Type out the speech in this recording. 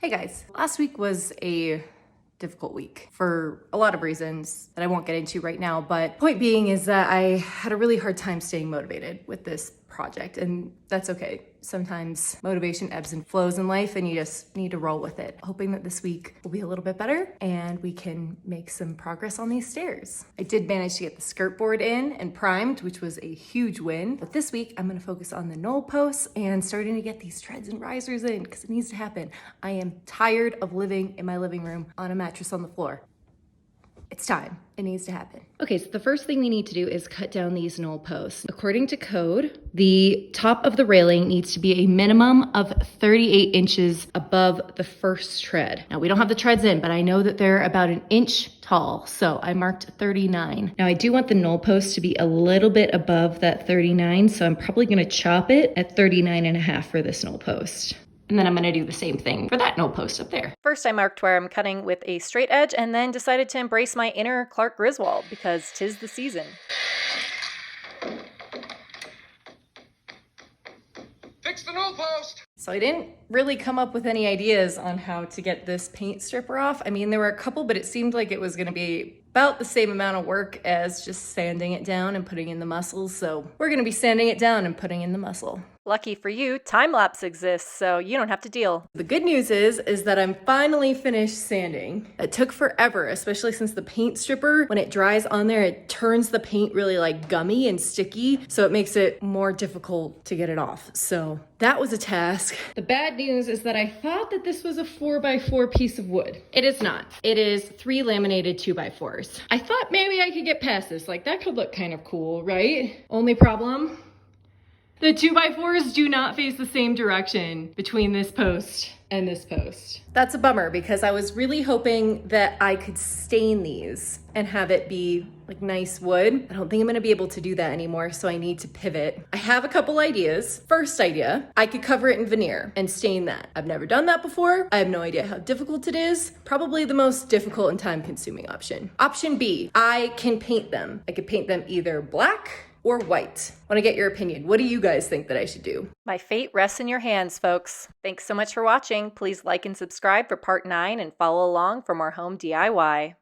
Hey guys, last week was a difficult week for a lot of reasons that I won't get into right now, but point being is that I had a really hard time staying motivated with this project, and that's okay. Sometimes motivation ebbs and flows in life and you just need to roll with it. Hoping that this week will be a little bit better and we can make some progress on these stairs. I did manage to get the skirt board in and primed, which was a huge win. But this week I'm gonna focus on the Newel posts and starting to get these treads and risers in because it needs to happen. I am tired of living in my living room on a mattress on the floor. It's time. It needs to happen. Okay, so the first thing we need to do is cut down these Newel posts. According to code, the top of the railing needs to be a minimum of 38 inches above the first tread. Now, we don't have the treads in, but I know that they're about an inch tall, so I marked 39. Now, I do want the Newel post to be a little bit above that 39, so I'm probably gonna chop it at 39.5 for this Newel post. And then I'm gonna do the same thing for that Newel post up there. First, I marked where I'm cutting with a straight edge and then decided to embrace my inner Clark Griswold because 'tis the season. Fix the Newel post! So I didn't really come up with any ideas on how to get this paint stripper off. I mean, there were a couple, but it seemed like it was gonna be about the same amount of work as just sanding it down and putting in the muscles. So we're gonna be sanding it down and putting in the muscle. Lucky for you, time-lapse exists, so you don't have to deal. The good news is that I'm finally finished sanding. It took forever, especially since the paint stripper, when it dries on there, it turns the paint really like gummy and sticky, so it makes it more difficult to get it off. So that was a task. The bad news is that I thought that this was a 4x4 piece of wood. It is not. It is 3 laminated 2x4s. I thought maybe I could get past this. Like, that could look kind of cool, right? Only problem? The 2x4s do not face the same direction between this post and this post. That's a bummer because I was really hoping that I could stain these and have it be like nice wood. I don't think I'm gonna be able to do that anymore, so I need to pivot. I have a couple ideas. First idea, I could cover it in veneer and stain that. I've never done that before. I have no idea how difficult it is. Probably the most difficult and time-consuming option. Option B, I can paint them. I could paint them either black or white. Want to get your opinion. What do you guys think that I should do? My fate rests in your hands, folks. Thanks so much for watching. Please like and subscribe for part 9 and follow along for more home DIY.